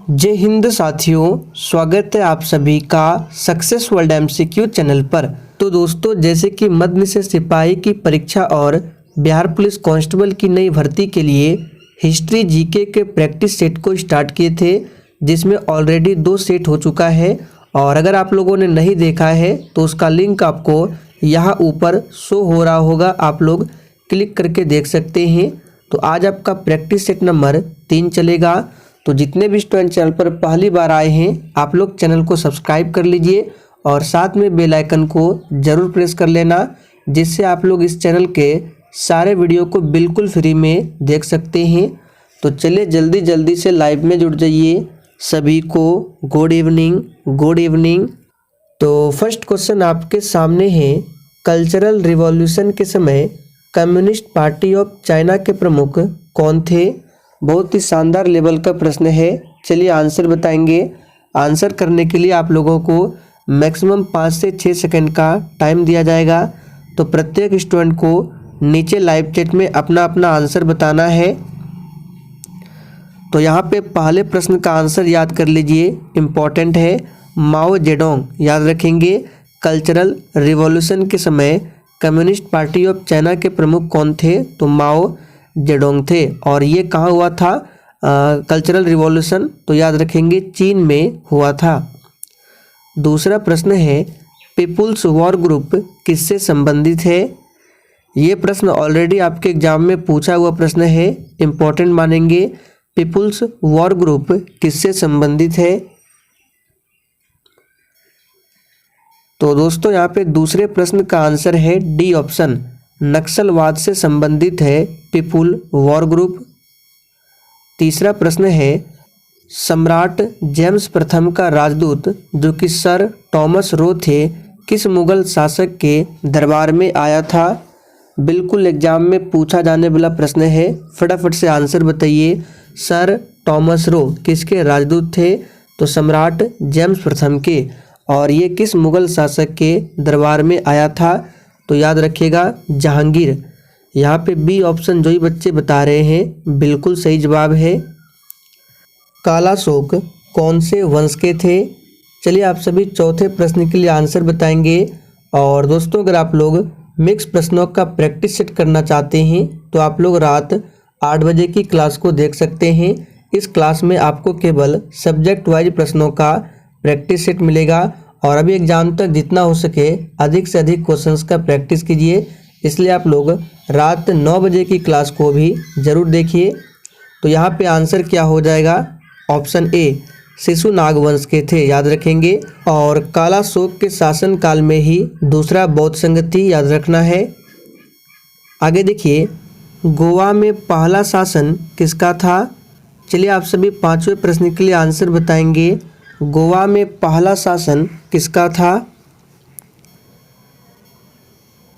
जय हिंद साथियों, स्वागत है आप सभी का सक्सेस वर्ल्ड एमसीक्यू चैनल पर। तो दोस्तों, जैसे कि मध्य से सिपाही की परीक्षा और बिहार पुलिस कांस्टेबल की नई भर्ती के लिए हिस्ट्री जीके के प्रैक्टिस सेट को स्टार्ट किए थे, जिसमें ऑलरेडी 2 सेट हो चुका है। और अगर आप लोगों ने नहीं देखा है तो उसका लिंक आपको यहाँ ऊपर शो हो रहा होगा, आप लोग क्लिक करके देख सकते हैं। तो आज आपका प्रैक्टिस सेट नंबर 3 चलेगा। तो जितने भी स्टूडेंट चैनल पर पहली बार आए हैं, आप लोग चैनल को सब्सक्राइब कर लीजिए और साथ में बेल आइकन को ज़रूर प्रेस कर लेना, जिससे आप लोग इस चैनल के सारे वीडियो को बिल्कुल फ्री में देख सकते हैं। तो चलिए जल्दी से लाइव में जुड़ जाइए। सभी को गुड इवनिंग, गुड इवनिंग। तो फर्स्ट क्वेश्चन आपके सामने है, कल्चरल रिवॉल्यूशन के समय कम्युनिस्ट पार्टी ऑफ चाइना के प्रमुख कौन थे? बहुत ही शानदार लेवल का प्रश्न है। चलिए आंसर बताएंगे। आंसर करने के लिए आप लोगों को मैक्सिमम 5 से 6 सेकंड का टाइम दिया जाएगा। तो प्रत्येक स्टूडेंट को नीचे लाइव चैट में अपना अपना आंसर बताना है। तो यहाँ पे पहले प्रश्न का आंसर याद कर लीजिए, इम्पॉर्टेंट है। माओ जेडोंग याद रखेंगे। कल्चरल रिवॉल्यूशन के समय कम्युनिस्ट पार्टी ऑफ चाइना के प्रमुख कौन थे? तो माओ जेडोंग थे। और ये कहाँ हुआ था कल्चरल रिवॉल्यूशन? तो याद रखेंगे चीन में हुआ था। दूसरा प्रश्न है, पीपुल्स वॉर ग्रुप किससे संबंधित है? ये प्रश्न ऑलरेडी आपके एग्जाम में पूछा हुआ प्रश्न है, इम्पोर्टेंट मानेंगे। पीपुल्स वॉर ग्रुप किससे संबंधित है? तो दोस्तों यहाँ पे दूसरे प्रश्न का आंसर है डी ऑप्शन, नक्सलवाद से संबंधित है पीपुल वॉर ग्रुप। तीसरा प्रश्न है, सम्राट जेम्स प्रथम का राजदूत जो कि सर टॉमस रो थे, किस मुगल शासक के दरबार में आया था? बिल्कुल एग्जाम में पूछा जाने वाला प्रश्न है, फटाफट से आंसर बताइए। सर टॉमस रो किसके राजदूत थे? तो सम्राट जेम्स प्रथम के। और ये किस मुगल शासक के दरबार में आया था? तो याद रखिएगा जहांगीर। यहाँ पे बी ऑप्शन जो ही बच्चे बता रहे हैं बिल्कुल सही जवाब है। कालाशोक कौन से वंश के थे? चलिए आप सभी चौथे प्रश्न के लिए आंसर बताएंगे। और दोस्तों, अगर आप लोग मिक्स प्रश्नों का प्रैक्टिस सेट करना चाहते हैं तो आप लोग रात 8 बजे की क्लास को देख सकते हैं। इस क्लास में आपको केवल सब्जेक्ट वाइज प्रश्नों का प्रैक्टिस सेट मिलेगा। और अभी एग्जाम तक जितना हो सके अधिक से अधिक क्वेश्चंस का प्रैक्टिस कीजिए, इसलिए आप लोग रात 9 बजे की क्लास को भी ज़रूर देखिए। तो यहाँ पे आंसर क्या हो जाएगा? ऑप्शन ए, शिशुनाग वंश के थे, याद रखेंगे। और कालाशोक के शासन काल में ही दूसरा बौद्ध संगति याद रखना है। आगे देखिए, गोवा में पहला शासन किसका था? चलिए आप सभी पांचवें प्रश्न के लिए आंसर बताएंगे। गोवा में पहला शासन किसका था?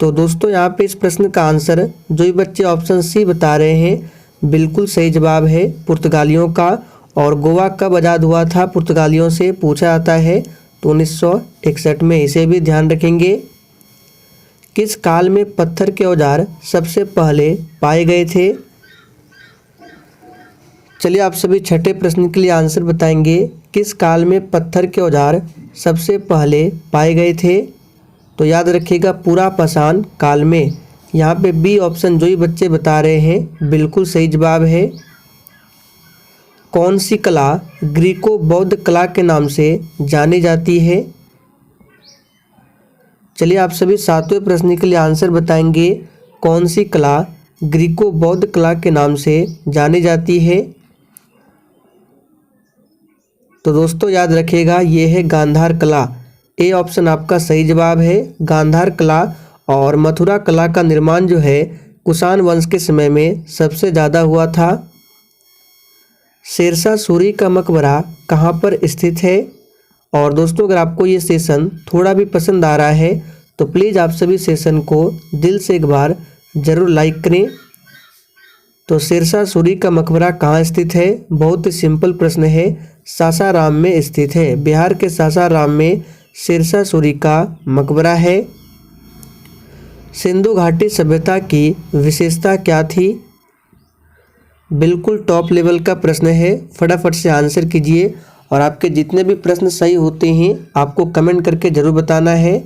तो दोस्तों यहाँ पे इस प्रश्न का आंसर जो ही बच्चे ऑप्शन सी बता रहे हैं बिल्कुल सही जवाब है, पुर्तगालियों का। और गोवा कब आज़ाद हुआ था पुर्तगालियों से पूछा जाता है, तो 1961 में। इसे भी ध्यान रखेंगे। किस काल में पत्थर के औजार सबसे पहले पाए गए थे? चलिए आप सभी छठे प्रश्न के लिए आंसर बताएंगे। किस काल में पत्थर के औजार सबसे पहले पाए गए थे? तो याद रखिएगा पुरा पाषाण काल में। यहाँ पे बी ऑप्शन जो ही बच्चे बता रहे हैं बिल्कुल सही जवाब है। कौन सी कला ग्रीको बौद्ध कला के नाम से जानी जाती है? चलिए आप सभी सातवें प्रश्न के लिए आंसर बताएंगे। कौन सी कला ग्रीको बौद्ध कला के नाम से जानी जाती है? तो दोस्तों याद रखिएगा ये है गांधार कला। ए ऑप्शन आपका सही जवाब है, गांधार कला। और मथुरा कला का निर्माण जो है कुषाण वंश के समय में सबसे ज़्यादा हुआ था। शेरशाह सूरी का मकबरा कहाँ पर स्थित है? और दोस्तों, अगर आपको ये सेशन थोड़ा भी पसंद आ रहा है तो प्लीज़ आप सभी सेशन को दिल से एक बार ज़रूर लाइक करें। तो शेरशाह सूरी का मकबरा कहाँ स्थित है? बहुत ही सिंपल प्रश्न है, सासाराम में स्थित है। बिहार के सासाराम में शेरशाह सूरी का मकबरा है। सिंधु घाटी सभ्यता की विशेषता क्या थी? बिल्कुल टॉप लेवल का प्रश्न है, फटाफट से आंसर कीजिए। और आपके जितने भी प्रश्न सही होते हैं आपको कमेंट करके ज़रूर बताना है।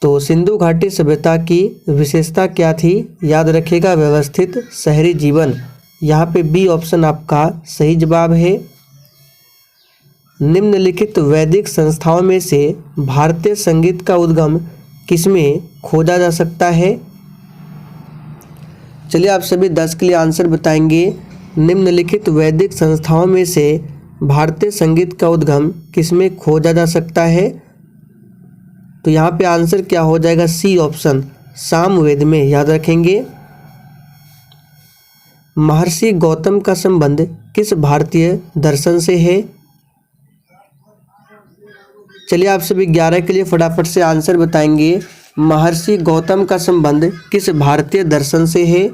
तो सिंधु घाटी सभ्यता की विशेषता क्या थी? याद रखिएगा व्यवस्थित शहरी जीवन। यहाँ पे बी ऑप्शन आपका सही जवाब है। निम्नलिखित वैदिक संस्थाओं में से भारतीय संगीत का उद्गम किसमें खोजा जा सकता है? चलिए आप सभी 10 के लिए आंसर बताएंगे। निम्नलिखित वैदिक संस्थाओं में से भारतीय संगीत का उद्गम किसमें खोजा जा सकता है? तो यहाँ पे आंसर क्या हो जाएगा? सी ऑप्शन सामवेद में। याद रखेंगे। महर्षि गौतम का संबंध किस भारतीय दर्शन से है? चलिए आप सभी 11 के लिए फटाफट से आंसर बताएंगे। महर्षि गौतम का संबंध किस भारतीय दर्शन से है?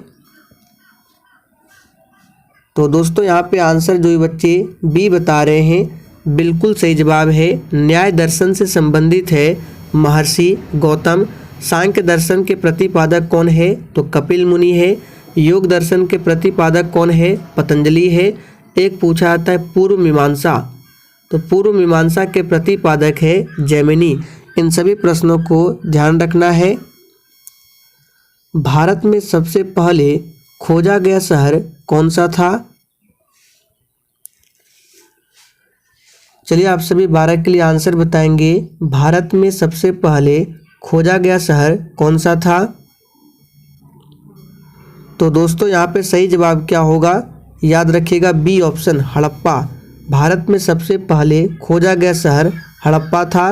तो दोस्तों यहाँ पे आंसर जो बच्चे बी बता रहे हैं बिल्कुल सही जवाब है। न्याय दर्शन से संबंधित है महर्षि गौतम। सांख्य दर्शन के प्रतिपादक कौन है? तो कपिल मुनि है। योग दर्शन के प्रतिपादक कौन है? पतंजलि है। एक पूछा जाता है पूर्व मीमांसा, तो पूर्व मीमांसा के प्रतिपादक है जैमिनी। इन सभी प्रश्नों को ध्यान रखना है। भारत में सबसे पहले खोजा गया शहर कौन सा था? चलिए आप सभी 12 के लिए आंसर बताएंगे। भारत में सबसे पहले खोजा गया शहर कौन सा था? तो दोस्तों यहाँ पे सही जवाब क्या होगा? याद रखिएगा बी ऑप्शन हड़प्पा। भारत में सबसे पहले खोजा गया शहर हड़प्पा था।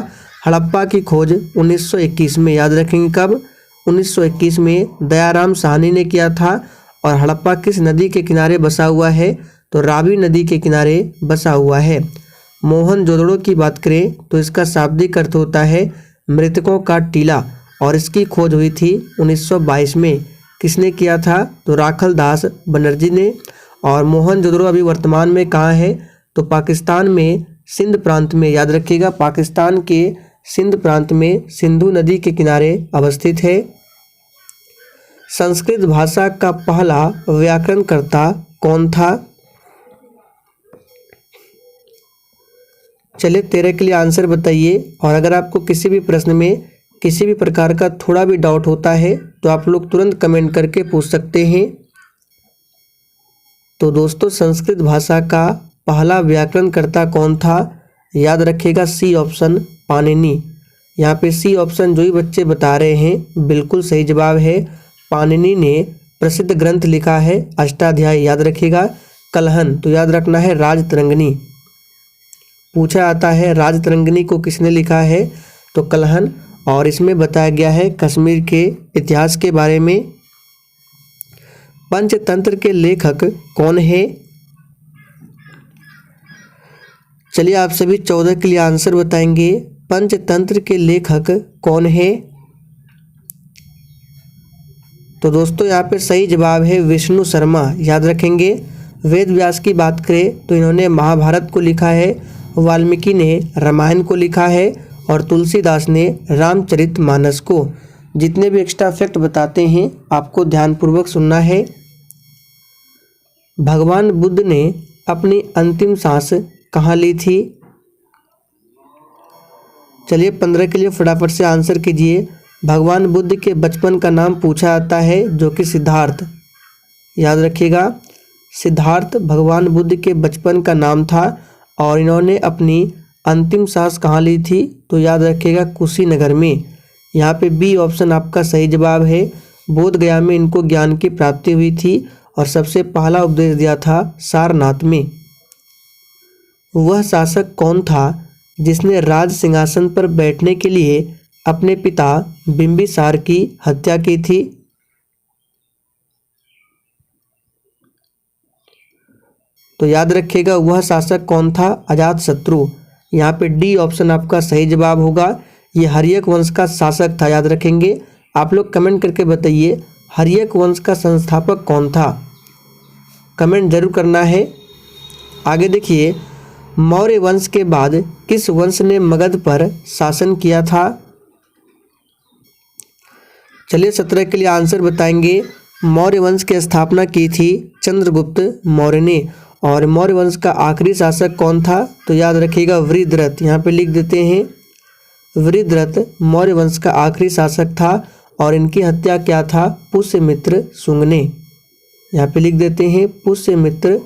हड़प्पा की खोज 1921 में। याद रखेंगे कब? 1921 में दयाराम साहनी ने किया था। और हड़प्पा किस नदी के किनारे बसा हुआ है? तो रावी नदी के किनारे बसा हुआ है। मोहनजोदड़ो की बात करें तो इसका शाब्दिक अर्थ होता है मृतकों का टीला। और इसकी खोज हुई थी 1922 में। किसने किया था? तो राखल दास बनर्जी ने। और मोहनजोदड़ो अभी वर्तमान में कहाँ है? तो पाकिस्तान में सिंध प्रांत में। याद रखिएगा पाकिस्तान के सिंध प्रांत में सिंधु नदी के किनारे अवस्थित है। संस्कृत भाषा का पहला व्याकरणकर्ता कौन था? चलिए 13 के लिए आंसर बताइए। और अगर आपको किसी भी प्रश्न में किसी भी प्रकार का थोड़ा भी डाउट होता है तो आप लोग तुरंत कमेंट करके पूछ सकते हैं। तो दोस्तों संस्कृत भाषा का पहला व्याकरणकर्ता कौन था? याद रखिएगा सी ऑप्शन पाणिनि। यहाँ पे सी ऑप्शन जो ही बच्चे बता रहे हैं बिल्कुल सही जवाब है। पाणिनि ने प्रसिद्ध ग्रंथ लिखा है अष्टाध्यायी। याद रखिएगा। कलहन तो याद रखना है राजतरंगिणी। पूछा आता है राजतरंगिणी को किसने लिखा है? तो कलहन। और इसमें बताया गया है कश्मीर के इतिहास के बारे में। पंचतंत्र के लेखक कौन है? चलिए आप सभी 14 के लिए आंसर बताएंगे। पंचतंत्र के लेखक कौन है? तो दोस्तों यहाँ पे सही जवाब है विष्णु शर्मा। याद रखेंगे। वेद व्यास की बात करें तो इन्होंने महाभारत को लिखा है। वाल्मीकि ने रामायण को लिखा है। और तुलसीदास ने रामचरितमानस को। जितने भी एक्स्ट्रा फैक्ट बताते हैं आपको ध्यानपूर्वक सुनना है। भगवान बुद्ध ने अपनी अंतिम सांस कहाँ ली थी? चलिए 15 के लिए फटाफट से आंसर कीजिए। भगवान बुद्ध के बचपन का नाम पूछा जाता है जो कि सिद्धार्थ। याद रखिएगा सिद्धार्थ भगवान बुद्ध के बचपन का नाम था। और इन्होंने अपनी अंतिम सांस कहाँ ली थी? तो याद रखिएगा कुशीनगर में। यहाँ पे बी ऑप्शन आपका सही जवाब है। बोध गया में इनको ज्ञान की प्राप्ति हुई थी। और सबसे पहला उपदेश दिया था सारनाथ में। वह शासक कौन था जिसने राज सिंहासन पर बैठने के लिए अपने पिता बिंबिसार की हत्या की थी? तो याद रखिएगा वह शासक कौन था? अजातशत्रु। यहाँ पे डी ऑप्शन आपका सही जवाब होगा। ये हर्यक वंश का शासक था। याद रखेंगे। आप लोग कमेंट करके बताइए हर्यक वंश का संस्थापक कौन था? कमेंट जरूर करना है। आगे देखिए मौर्य वंश के बाद किस वंश ने मगध पर शासन किया था? चलिए 17 के लिए आंसर बताएंगे। मौर्य वंश की स्थापना की थी चंद्रगुप्त मौर्य ने। और मौर्य वंश का आखिरी शासक कौन था? तो याद रखिएगा वृद्धरथ। यहाँ पे लिख देते हैं वृद्धरथ मौर्य वंश का आखिरी शासक था और इनकी हत्या क्या था? पुष्यमित्र शुंग ने। यहाँ पे लिख देते हैं पुष्यमित्र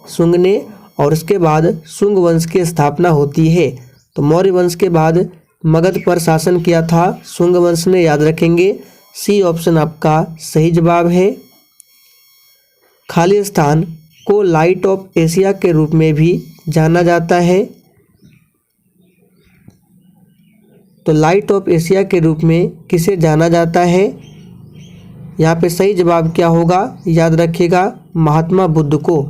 शुंग ने। और उसके बाद शुंग वंश की स्थापना होती है। तो मौर्य वंश के बाद मगध पर शासन किया था शुंग वंश ने, याद रखेंगे। सी ऑप्शन आपका सही जवाब है। खाली स्थान को लाइट ऑफ एशिया के रूप में भी जाना जाता है। तो लाइट ऑफ एशिया के रूप में किसे जाना जाता है? यहाँ पे सही जवाब क्या होगा? याद रखिएगा महात्मा बुद्ध को।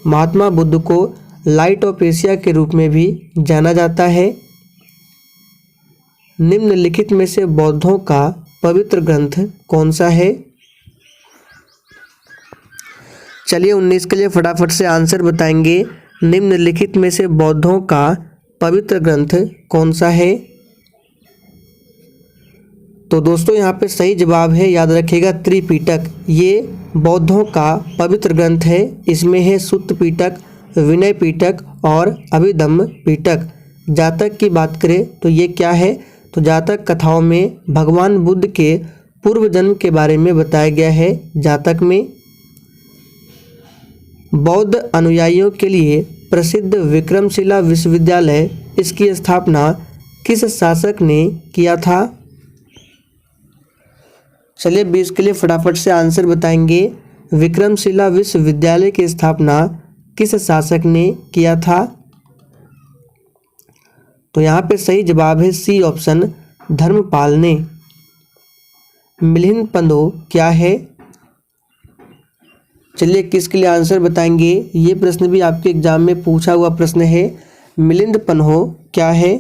महात्मा बुद्ध को लाइट ऑफ एशिया के रूप में भी जाना जाता है। निम्नलिखित में से बौद्धों का पवित्र ग्रंथ कौन सा है? चलिए 19 के लिए फटाफट से आंसर बताएंगे। निम्नलिखित में से बौद्धों का पवित्र ग्रंथ कौन सा है? तो दोस्तों यहाँ पे सही जवाब है, याद रखिएगा त्रिपिटक। ये बौद्धों का पवित्र ग्रंथ है। इसमें है सुत्त पिटक, विनय पिटक और अभिधम्म पिटक। जातक की बात करें तो ये क्या है? तो जातक कथाओं में भगवान बुद्ध के पूर्व जन्म के बारे में बताया गया है जातक में। बौद्ध अनुयायियों के लिए प्रसिद्ध विक्रमशिला विश्वविद्यालय, इसकी स्थापना किस शासक ने किया था? चलिए 20 के लिए फटाफट से आंसर बताएंगे। विक्रमशिला विश्वविद्यालय की स्थापना किस शासक ने किया था? तो यहाँ पे सही जवाब है सी ऑप्शन धर्मपाल ने। मिलिंद पंधो क्या है? चलिए किसके लिए आंसर बताएंगे। ये प्रश्न भी आपके एग्जाम में पूछा हुआ प्रश्न है। मिलिंद पंधो क्या है?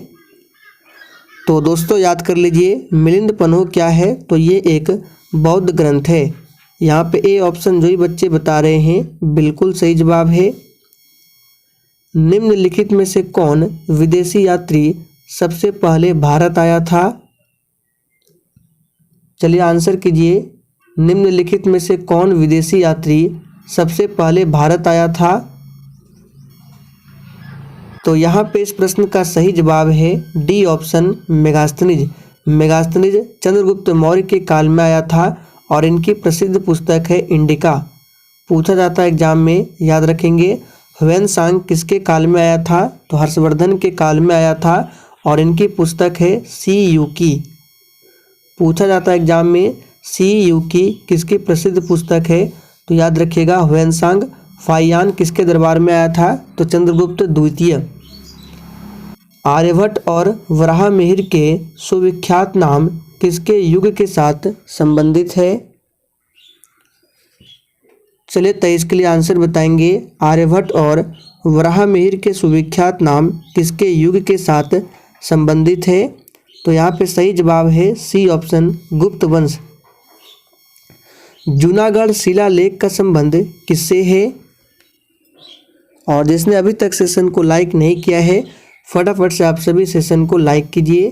तो दोस्तों याद कर लीजिए मिलिंद पंधो क्या है? तो ये एक बौद्ध ग्रंथ है। यहाँ पे ए ऑप्शन जो ही बच्चे बता रहे हैं बिल्कुल सही जवाब है। निम्नलिखित में से कौन विदेशी यात्री सबसे पहले भारत आया था? चलिए आंसर कीजिए। निम्नलिखित में से कौन विदेशी यात्री सबसे पहले भारत आया था? तो यहाँ पे इस प्रश्न का सही जवाब है डी ऑप्शन मेगास्थनीज। मेगास्थनीज चंद्रगुप्त मौर्य के काल में आया था और इनकी प्रसिद्ध पुस्तक है इंडिका। पूछा जाता है एग्जाम में, याद रखेंगे। ह्वेनसांग किसके काल में आया था? तो हर्षवर्धन के काल में आया था और इनकी पुस्तक है सी यू की। पूछा जाता है एग्जाम में सी यू की किसकी प्रसिद्ध पुस्तक है? तो याद रखिएगा ह्वेनसांग। फाहियान किसके दरबार में आया था? तो चंद्रगुप्त द्वितीय। आर्यभट्ट और वराहमिहिर के सुविख्यात नाम किसके युग के साथ संबंधित है? चलिए 23 के लिए आंसर बताएंगे। आर्यभट्ट और वराहमिहिर के सुविख्यात नाम किसके युग के साथ संबंधित है? तो यहाँ पे सही जवाब है सी ऑप्शन गुप्त वंश। जूनागढ़ शिलालेख का संबंध किससे है? और जिसने अभी तक सेशन को लाइक नहीं किया है फटाफट से आप सभी सेशन को लाइक कीजिए।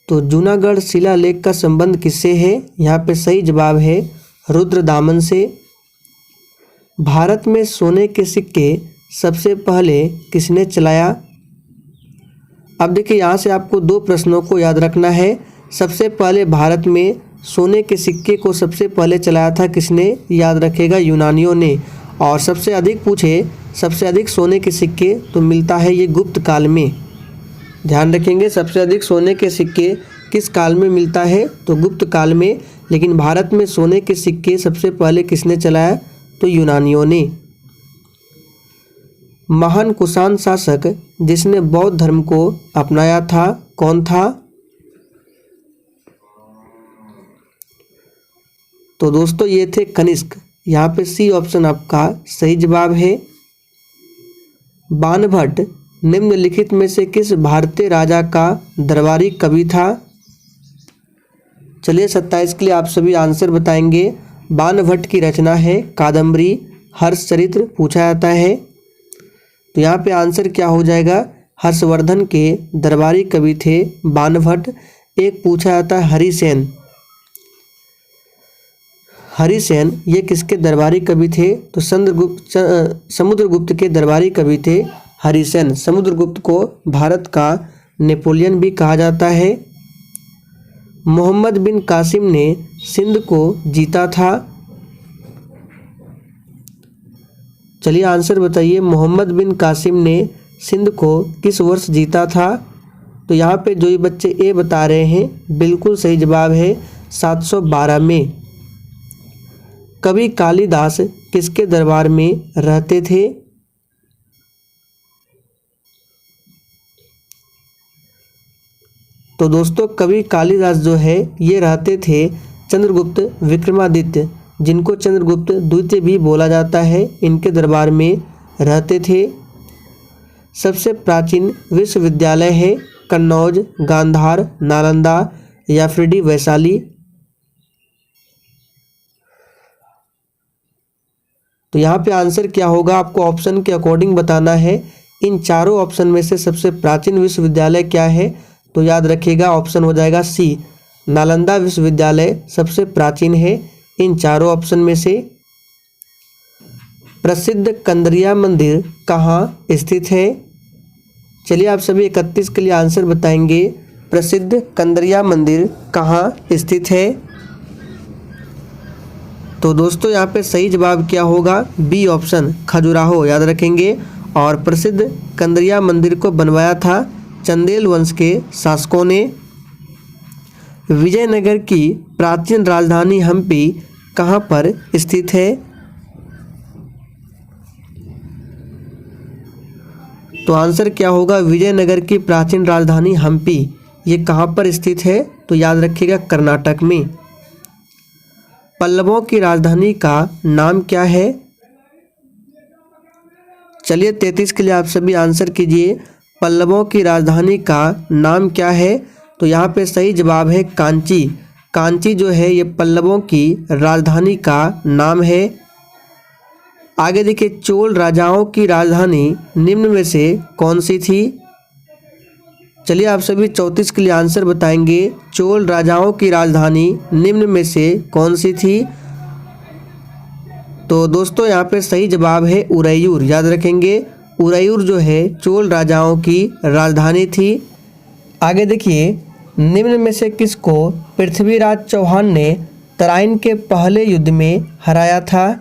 तो जूनागढ़ शिलालेख का संबंध किससे है? यहाँ पे सही जवाब है रुद्रदामन से। भारत में सोने के सिक्के सबसे पहले किसने चलाया? अब देखिए यहाँ से आपको दो प्रश्नों को याद रखना है। सबसे पहले भारत में सोने के सिक्के को सबसे पहले चलाया था किसने? याद रखेगा यूनानियों ने। और सबसे अधिक पूछे सबसे अधिक सोने के सिक्के तो मिलता है ये गुप्त काल में। ध्यान रखेंगे सबसे अधिक सोने के सिक्के किस काल में मिलता है? तो गुप्त काल में। लेकिन भारत में सोने के सिक्के सबसे पहले किसने चलाया? तो यूनानियों ने। महान कुषाण शासक जिसने बौद्ध धर्म को अपनाया था कौन था? तो दोस्तों ये थे कनिष्क। यहाँ पे सी ऑप्शन आपका सही जवाब है। बाणभट्ट निम्नलिखित में से किस भारतीय राजा का दरबारी कवि था? चलिए 27 के लिए आप सभी आंसर बताएंगे। बाणभट्ट की रचना है कादम्बरी हर्षचरित्र पूछा जाता है। तो यहाँ पे आंसर क्या हो जाएगा? हर्षवर्धन के दरबारी कवि थे बाणभट्ट। एक पूछा जाता है हरिसेन। हरिसेन ये किसके दरबारी कवि थे? तो समुद्रगुप्त के दरबारी कवि थे हरिसेन। समुद्रगुप्त को भारत का नेपोलियन भी कहा जाता है। मोहम्मद बिन कासिम ने सिंध को जीता था। चलिए आंसर बताइए, मोहम्मद बिन कासिम ने सिंध को किस वर्ष जीता था? तो यहाँ पे जो ये बच्चे ए बता रहे हैं बिल्कुल सही जवाब है 712 में। कवि कालिदास किसके दरबार में रहते थे? तो दोस्तों कवि कालिदास जो है ये रहते थे चंद्रगुप्त विक्रमादित्य, जिनको चंद्रगुप्त द्वितीय भी बोला जाता है, इनके दरबार में रहते थे। सबसे प्राचीन विश्वविद्यालय है कन्नौज, गांधार, नालंदा या फिर वैशाली? तो यहाँ पे आंसर क्या होगा आपको ऑप्शन के अकॉर्डिंग बताना है। इन चारों ऑप्शन में से सबसे प्राचीन विश्वविद्यालय क्या है? तो याद रखिएगा ऑप्शन हो जाएगा सी, नालंदा विश्वविद्यालय सबसे प्राचीन है इन चारों ऑप्शन में से। प्रसिद्ध कंदरिया मंदिर कहाँ स्थित है? चलिए आप सभी 31 के लिए आंसर बताएंगे। प्रसिद्ध कंदरिया मंदिर कहाँ स्थित है? तो दोस्तों यहाँ पे सही जवाब क्या होगा? बी ऑप्शन, खजुराहो, याद रखेंगे। और प्रसिद्ध कंदरिया मंदिर को बनवाया था चंदेल वंश के शासकों ने। विजयनगर की प्राचीन राजधानी हम्पी कहाँ पर स्थित है? तो आंसर क्या होगा? विजयनगर की प्राचीन राजधानी हम्पी ये कहाँ पर स्थित है? तो याद रखिएगा कर्नाटक में। पल्लवों की राजधानी का नाम क्या है? चलिए 33 के लिए आप सभी आंसर कीजिए। पल्लवों की राजधानी का नाम क्या है? तो यहाँ पे सही जवाब है कांची। कांची जो है ये पल्लवों की राजधानी का नाम है। आगे देखिए, चोल राजाओं की राजधानी निम्न में से कौन सी थी? चलिए आप सभी 34 के लिए आंसर बताएंगे। चोल राजाओं की राजधानी निम्न में से कौन सी थी? तो दोस्तों यहाँ पे सही जवाब है उरैयूर, याद रखेंगे। उरैयूर जो है चोल राजाओं की राजधानी थी। आगे देखिए, निम्न में से किसको पृथ्वीराज चौहान ने तराइन के पहले युद्ध में हराया था?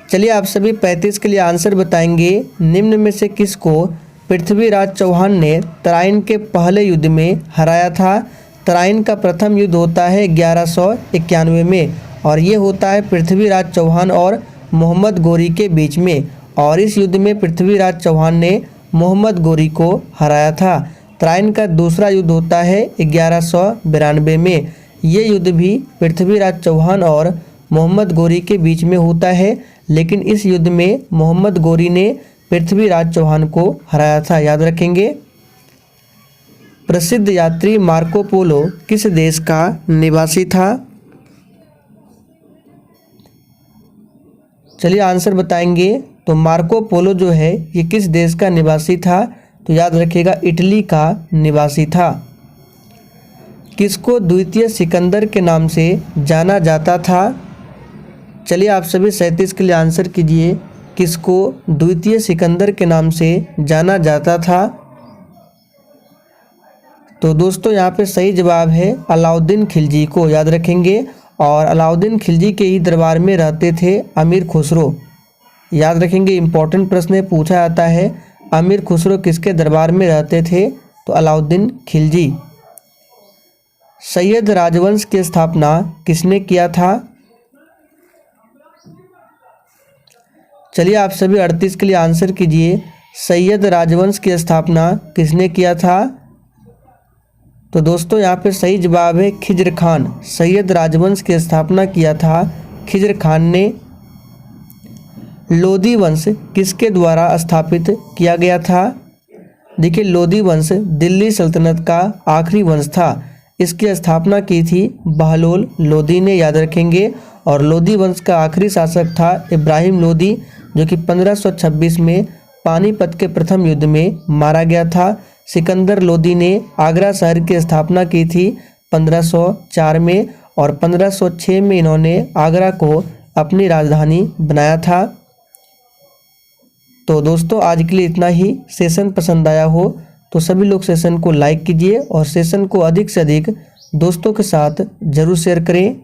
चलिए आप सभी 35 के लिए आंसर बताएंगे। निम्न में से किसको पृथ्वीराज चौहान ने तराइन के पहले युद्ध में हराया था? तराइन का प्रथम युद्ध होता है 1191 में और ये होता है पृथ्वीराज चौहान और मोहम्मद गोरी के बीच में। और इस युद्ध में पृथ्वीराज चौहान ने मोहम्मद गोरी को हराया था। तराइन का दूसरा युद्ध होता है 1192 में। ये युद्ध भी पृथ्वीराज चौहान और मोहम्मद गोरी के बीच में होता है, लेकिन इस युद्ध में मोहम्मद गोरी ने पृथ्वीराज चौहान को हराया था, याद रखेंगे। प्रसिद्ध यात्री मार्को पोलो किस देश का निवासी था? चलिए आंसर बताएंगे। तो मार्को पोलो जो है ये किस देश का निवासी था? तो याद रखिएगा इटली का निवासी था। किसको द्वितीय सिकंदर के नाम से जाना जाता था? चलिए आप सभी 37 के लिए आंसर कीजिए। किसको द्वितीय सिकंदर के नाम से जाना जाता था? तो दोस्तों यहाँ पे सही जवाब है अलाउद्दीन खिलजी को, याद रखेंगे। और अलाउद्दीन खिलजी के ही दरबार में रहते थे अमीर खुसरो, याद रखेंगे। इंपॉर्टेंट प्रश्न है, पूछा जाता है अमीर खुसरो किसके दरबार में रहते थे? तो अलाउद्दीन खिलजी। सैयद राजवंश की स्थापना किसने किया था? चलिए आप सभी 38 के लिए आंसर कीजिए। सैयद राजवंश की स्थापना किसने किया था? तो दोस्तों यहाँ पे सही जवाब है खिज्र खान। सैयद राजवंश की स्थापना किया था खिज्र खान ने। लोधी वंश किसके द्वारा स्थापित किया गया था? देखिए, लोधी वंश दिल्ली सल्तनत का आखिरी वंश था। इसकी स्थापना की थी बहलोल लोधी ने, याद रखेंगे। और लोधी वंश का आखिरी शासक था इब्राहिम लोधी, जो कि 1526 में पानीपत के प्रथम युद्ध में मारा गया था। सिकंदर लोधी ने आगरा शहर की स्थापना की थी 1504 में। और 1506 में इन्होंने आगरा को अपनी राजधानी बनाया था। तो दोस्तों आज के लिए इतना ही। सेशन पसंद आया हो तो सभी लोग सेशन को लाइक कीजिए और सेशन को अधिक से अधिक दोस्तों के साथ ज़रूर शेयर करें।